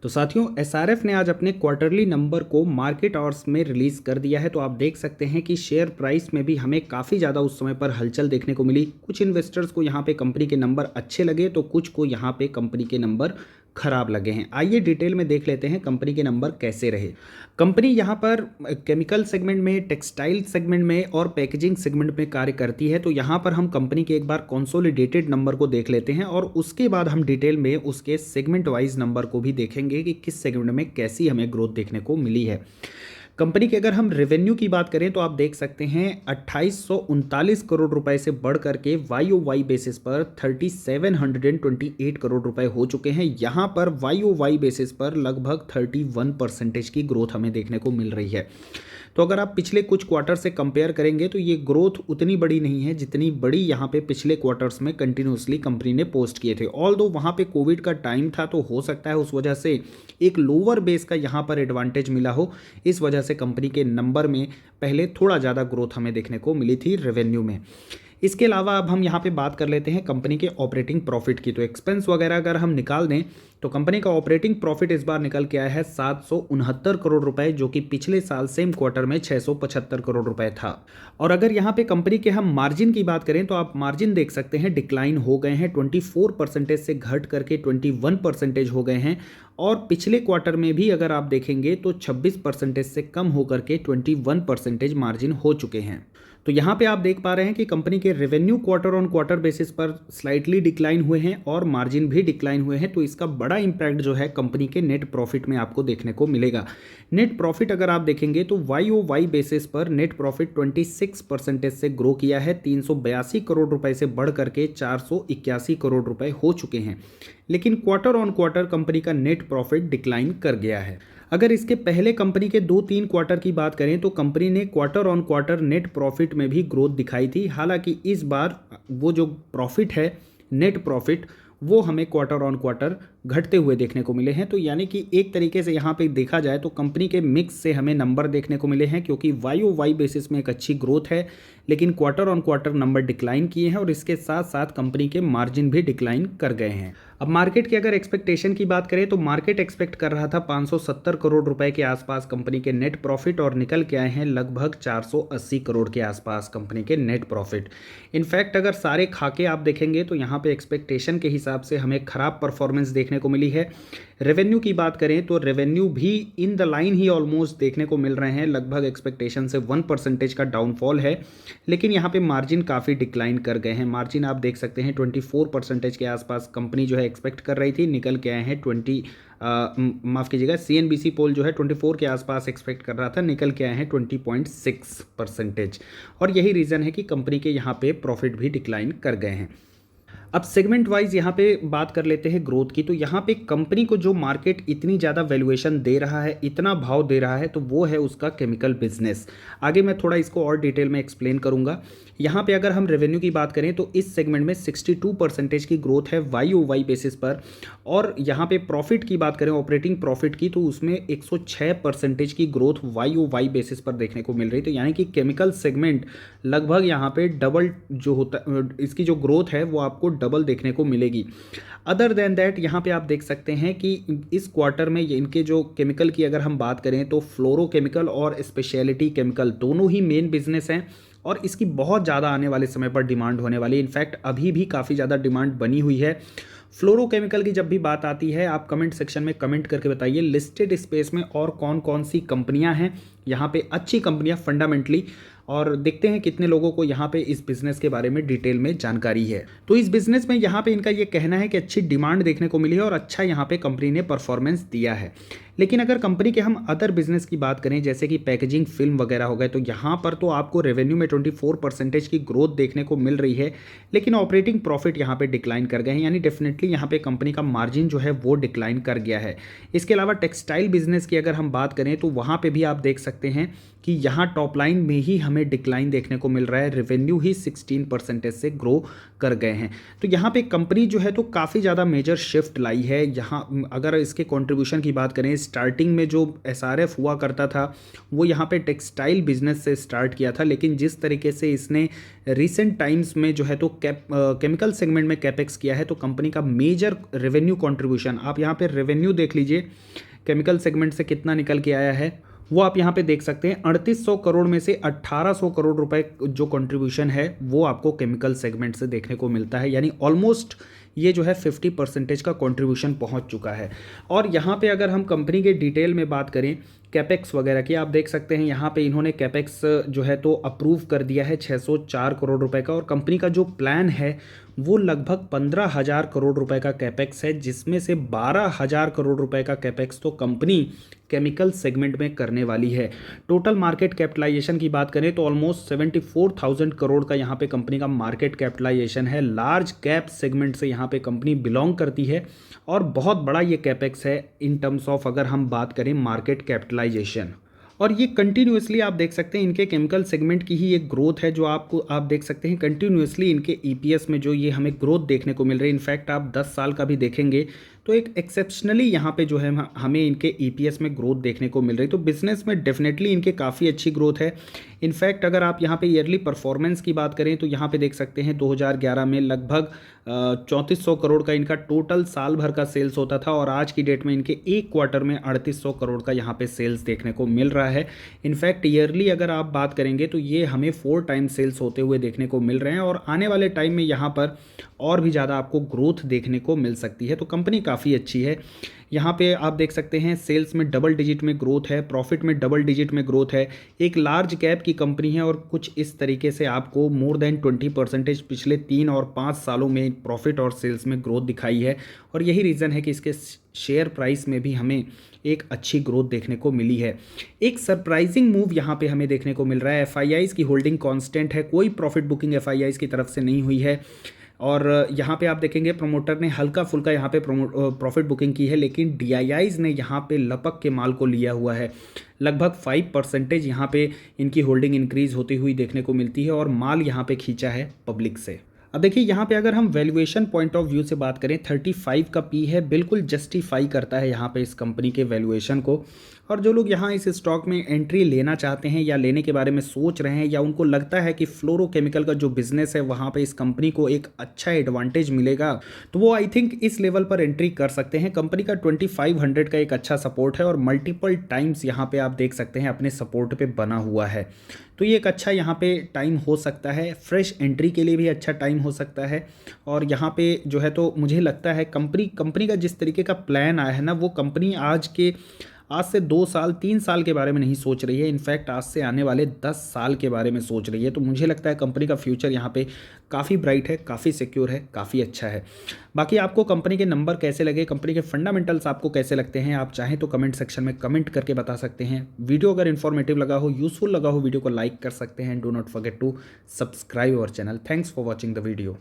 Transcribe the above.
तो साथियों एसआरएफ ने आज अपने क्वार्टरली नंबर को मार्केट आवर्स में रिलीज कर दिया है। तो आप देख सकते हैं कि शेयर प्राइस में भी हमें काफ़ी ज़्यादा उस समय पर हलचल देखने को मिली। कुछ इन्वेस्टर्स को यहाँ पे कंपनी के नंबर अच्छे लगे तो कुछ को यहाँ पे कंपनी के नंबर खराब लगे हैं। आइए डिटेल में देख लेते हैं कंपनी के नंबर कैसे रहे। कंपनी यहाँ पर केमिकल सेगमेंट में, टेक्सटाइल सेगमेंट में और पैकेजिंग सेगमेंट में कार्य करती है। तो यहाँ पर हम कंपनी के एक बार कंसोलिडेटेड नंबर को देख लेते हैं और उसके बाद हम डिटेल में उसके सेगमेंट वाइज नंबर को भी देखेंगे कि किस सेगमेंट में कैसी हमें ग्रोथ देखने को मिली है। कंपनी के अगर हम रेवेन्यू की बात करें तो आप देख सकते हैं 2839 करोड़ रुपए से बढ़ करके वाई ओ वाई बेसिस पर 3728 करोड़ रुपए हो चुके हैं। यहाँ पर वाई ओ वाई बेसिस पर लगभग 31% की ग्रोथ हमें देखने को मिल रही है। तो अगर आप पिछले कुछ क्वार्टर से कंपेयर करेंगे तो ये ग्रोथ उतनी बड़ी नहीं है जितनी बड़ी यहाँ पे पिछले क्वार्टर्स में कंटिन्यूसली कंपनी ने पोस्ट किए थे। ऑल्दो वहाँ पे कोविड का टाइम था तो हो सकता है उस वजह से एक लोअर बेस का यहाँ पर एडवांटेज मिला हो, इस वजह से कंपनी के नंबर में पहले थोड़ा ज़्यादा ग्रोथ हमें देखने को मिली थी रेवेन्यू में। इसके अलावा अब हम यहाँ पे बात कर लेते हैं कंपनी के ऑपरेटिंग प्रॉफिट की। तो एक्सपेंस वगैरह अगर हम निकाल दें तो कंपनी का ऑपरेटिंग प्रॉफिट इस बार निकल के आया है 769 करोड़ रुपए, जो कि पिछले साल सेम क्वार्टर में 675 करोड़ रुपए था। और अगर यहाँ पे कंपनी के हम मार्जिन की बात करें तो आप मार्जिन देख सकते हैं डिक्लाइन हो गए हैं, 24% से घट करके 21% हो गए हैं। और पिछले क्वार्टर में भी अगर आप देखेंगे तो 26% से कम होकर के 21% मार्जिन हो चुके हैं। तो यहाँ पे आप देख पा रहे हैं कि कंपनी के revenue quarter on quarter basis पर स्लाइटली डिक्लाइन हुए हैं और मार्जिन भी डिक्लाइन हुए हैं। तो इसका बड़ा इंपैक्ट जो है कंपनी के नेट प्रॉफिट में आपको देखने को मिलेगा। नेट प्रॉफिट अगर आप देखेंगे तो वाई ओ वाई बेसिस पर नेट प्रॉफिट 26% से ग्रो किया है, 382 करोड़ रुपए से बढ़ करके 481 करोड़ रुपए हो चुके हैं। लेकिन क्वार्टर ऑन क्वार्टर कंपनी का नेट प्रॉफिट डिक्लाइन कर गया है। अगर इसके पहले कंपनी के 2-3 क्वार्टर की बात करें तो कंपनी ने quarter on quarter net profit में भी ग्रोथ दिखाई थी। हालांकि इस बार वो जो प्रॉफिट है, नेट प्रॉफिट, वो हमें क्वार्टर ऑन क्वार्टर घटते हुए देखने को मिले हैं। तो यानी कि एक तरीके से यहाँ पे देखा जाए तो कंपनी के मिक्स से हमें नंबर देखने को मिले हैं, क्योंकि वाई ओ वाई बेसिस में एक अच्छी ग्रोथ है लेकिन quarter on quarter number decline किए हैं और इसके साथ साथ कंपनी के मार्जिन भी डिक्लाइन कर गए हैं। अब मार्केट की अगर एक्सपेक्टेशन की बात करें तो मार्केट एक्सपेक्ट कर रहा था 570 करोड़ रुपए के आसपास कंपनी के नेट प्रॉफिट और निकल के आए हैं लगभग 480 करोड़ के आसपास कंपनी के नेट प्रॉफिट। इनफैक्ट अगर सारे खाके आप देखेंगे तो यहाँ पे एक्सपेक्टेशन के हिसाब से हमें खराब परफॉर्मेंस देखने को मिली है। रेवेन्यू की बात करें तो रेवेन्यू भी in the line he almost देखने को मिल रहे हैं, लगभग एक्सपेक्टेशन से 1% का डाउनफॉल है। लेकिन यहाँ पे मार्जिन काफ़ी डिक्लाइन कर गए हैं। मार्जिन आप देख सकते हैं 24% के आसपास कंपनी जो है एक्सपेक्ट कर रही थी, निकल के आए हैं माफ़ कीजिएगा, CNBC पोल जो है 24 के आसपास एक्सपेक्ट कर रहा था, निकल के आए हैं 20.6%। और यही रीज़न है कि कंपनी के यहाँ पे प्रॉफिट भी डिक्लाइन कर गए हैं। अब सेगमेंट वाइज यहाँ पे बात कर लेते हैं ग्रोथ की। तो यहाँ पे कंपनी को जो मार्केट इतनी ज़्यादा वैल्यूएशन दे रहा है, इतना भाव दे रहा है, तो वो है उसका केमिकल बिजनेस। आगे मैं थोड़ा इसको और डिटेल में एक्सप्लेन करूँगा। यहाँ पे अगर हम रेवेन्यू की बात करें तो इस सेगमेंट में 62% की ग्रोथ है वाई ओ वाई बेसिस पर। और यहाँ पे प्रॉफिट की बात करें, ऑपरेटिंग प्रॉफिट की, तो उसमें 106% की growth Y O Y basis पर देखने को मिल रही। तो यानी कि केमिकल सेगमेंट लगभग यहाँ पे डबल जो होता, इसकी जो ग्रोथ है वो आपको डबल देखने को मिलेगी। अदर देन दैट यहाँ पे आप देख सकते हैं कि इस क्वार्टर में इनके जो केमिकल की अगर हम बात करें तो फ्लोरोकेमिकल और स्पेशलिटी केमिकल दोनों ही मेन बिजनेस हैं और इसकी बहुत ज़्यादा आने वाले समय पर डिमांड होने वाली। इनफैक्ट अभी भी काफ़ी ज़्यादा डिमांड बनी हुई है। फ्लोरोकेमिकल की जब भी बात आती है आप कमेंट सेक्शन में कमेंट करके बताइए लिस्टेड स्पेस में और कौन कौन सी कंपनियां हैं यहाँ पे अच्छी कंपनियां फंडामेंटली, और देखते हैं कितने लोगों को यहाँ पे इस बिज़नेस के बारे में डिटेल में जानकारी है। तो इस बिज़नेस में यहाँ पे इनका ये कहना है कि अच्छी डिमांड देखने को मिली है और अच्छा यहाँ पे कंपनी ने परफॉर्मेंस दिया है। लेकिन अगर कंपनी के हम अदर बिजनेस की बात करें जैसे कि पैकेजिंग फिल्म वगैरह हो गए, तो यहाँ पर तो आपको रेवेन्यू में 24% की ग्रोथ देखने को मिल रही है, लेकिन ऑपरेटिंग प्रॉफिट यहाँ पे डिक्लाइन कर गए हैं। यानी डेफिनेटली यहाँ पे कंपनी का मार्जिन जो है वो डिक्लाइन कर गया है। इसके अलावा टेक्सटाइल बिजनेस की अगर हम बात करें तो वहाँ पे भी आप देख सकते हैं कि यहाँ टॉप लाइन में ही हमें डिक्लाइन देखने को मिल रहा है, रेवेन्यू ही 16% से ग्रो कर गए हैं। तो यहाँ पे कंपनी जो है तो काफ़ी ज़्यादा मेजर शिफ्ट लाई है। यहाँ अगर इसके कंट्रीब्यूशन की बात करें स्टार्टिंग में जो एसआरएफ हुआ करता था वो यहाँ पे टेक्सटाइल बिजनेस से स्टार्ट किया था, लेकिन जिस तरीके से इसने रिसेंट टाइम्स में जो है तो केमिकल सेगमेंट में कैपेक्स किया है, तो कंपनी का मेजर रेवेन्यू कंट्रीब्यूशन, आप यहाँ पे रेवेन्यू देख लीजिए केमिकल सेगमेंट से कितना निकल के आया है, वो आप यहाँ पे देख सकते हैं। 3800 करोड़ में से 1800 करोड़ रुपए जो कंट्रीब्यूशन है वो आपको केमिकल सेगमेंट से देखने को मिलता है, यानी ऑलमोस्ट ये जो है 50% का कंट्रीब्यूशन पहुंच चुका है। और यहाँ पे अगर हम कंपनी के डिटेल में बात करें कैपेक्स वगैरह की, आप देख सकते हैं यहाँ पे इन्होंने कैपेक्स जो है तो अप्रूव कर दिया है 604 करोड़ रुपए का, और कंपनी का जो प्लान है वो लगभग 15,000 करोड़ रुपए का कैपेक्स है, जिसमें से 12,000 करोड़ रुपए का कैपेक्स तो कंपनी केमिकल सेगमेंट में करने वाली है। टोटल मार्केट कैपिटलाइजेशन की बात करें तो ऑलमोस्ट 74,000 करोड़ का यहाँ पे कंपनी का मार्केट कैपिटलाइजेशन है। लार्ज कैप सेगमेंट से यहाँ पे कंपनी बिलोंग करती है और बहुत बड़ा ये कैपेक्स है इन टर्म्स ऑफ अगर हम बात करें मार्केट कैपिटलाइजेशन। और ये कंटिन्यूसली आप देख सकते हैं इनके केमिकल सेगमेंट की ही एक ग्रोथ है जो आपको आप देख सकते हैं कंटिन्यूसली इनके ईपीएस में जो ये हमें ग्रोथ देखने को मिल रही है। इनफैक्ट आप 10 साल का भी देखेंगे तो एक एक्सेप्शनली यहाँ पे जो है हमें इनके ईपीएस में ग्रोथ देखने को मिल रही, तो बिजनेस में डेफिनेटली इनके काफ़ी अच्छी ग्रोथ है। इनफैक्ट अगर आप यहाँ पे ईयरली परफॉर्मेंस की बात करें तो यहाँ पे देख सकते हैं 2011 में लगभग 3400 करोड़ का इनका टोटल साल भर का सेल्स होता था, और आज की डेट में इनके एक क्वार्टर में 3800 करोड़ का यहाँ पे सेल्स देखने को मिल रहा है। इनफैक्ट ईयरली अगर आप बात करेंगे तो ये हमें 4 टाइम सेल्स होते हुए देखने को मिल रहे हैं, और आने वाले टाइम में यहाँ पर और भी ज़्यादा आपको ग्रोथ देखने को मिल सकती है। तो कंपनी काफ़ी अच्छी है। यहाँ पे आप देख सकते हैं सेल्स में डबल डिजिट में ग्रोथ है, प्रॉफिट में डबल डिजिट में ग्रोथ है। एक लार्ज कैप की कंपनी है और कुछ इस तरीके से आपको मोर देन 20% पिछले 3 और 5 सालों में प्रॉफिट और सेल्स में ग्रोथ दिखाई है, और यही रीज़न है कि इसके शेयर प्राइस में भी हमें एक अच्छी ग्रोथ देखने को मिली है। एक सरप्राइजिंग मूव यहाँ पे हमें देखने को मिल रहा है। एफआईआईज़ की होल्डिंग कांस्टेंट है, कोई प्रॉफिट बुकिंग एफआईआईज़ की तरफ से नहीं हुई है, और यहाँ पे आप देखेंगे प्रमोटर ने हल्का फुल्का यहाँ पे प्रॉफिट बुकिंग की है, लेकिन डीआईआईज़ ने यहाँ पे लपक के माल को लिया हुआ है। लगभग 5% यहाँ पे इनकी होल्डिंग इंक्रीज होती हुई देखने को मिलती है, और माल यहाँ पे खींचा है पब्लिक से। अब देखिए यहाँ पे अगर हम वैल्यूएशन पॉइंट ऑफ व्यू से बात करें 35 का पी है, बिल्कुल जस्टिफाई करता है यहाँ पे इस कंपनी के वैल्यूएशन को। और जो लोग यहाँ इस स्टॉक में एंट्री लेना चाहते हैं या लेने के बारे में सोच रहे हैं, या उनको लगता है कि फ्लोरोकेमिकल का जो बिजनेस है वहाँ पे इस कंपनी को एक अच्छा एडवांटेज मिलेगा, तो वो आई थिंक इस लेवल पर एंट्री कर सकते हैं। कंपनी का 2500 का एक अच्छा सपोर्ट है, और मल्टीपल टाइम्स यहाँ पे आप देख सकते हैं अपने सपोर्ट पे बना हुआ है, तो ये एक अच्छा यहाँ पे टाइम हो सकता है। फ्रेश एंट्री के लिए भी अच्छा टाइम हो सकता है। और यहाँ पे जो है तो मुझे लगता है कंपनी का जिस तरीके का प्लान आया है ना, वो कंपनी आज से 2 साल 3 साल के बारे में नहीं सोच रही है, इनफैक्ट आज से आने वाले 10 साल के बारे में सोच रही है। तो मुझे लगता है कंपनी का फ्यूचर यहाँ पे काफ़ी ब्राइट है, काफ़ी सिक्योर है, काफ़ी अच्छा है। बाकी आपको कंपनी के नंबर कैसे लगे, कंपनी के फंडामेंटल्स आपको कैसे लगते हैं, आप चाहें तो कमेंट सेक्शन में कमेंट करके बता सकते हैं। वीडियो अगर इन्फॉर्मेटिव लगा हो, यूजफुल लगा हो, वीडियो को लाइक कर सकते हैं। Do not forget to subscribe our channel. Thanks for watching the video.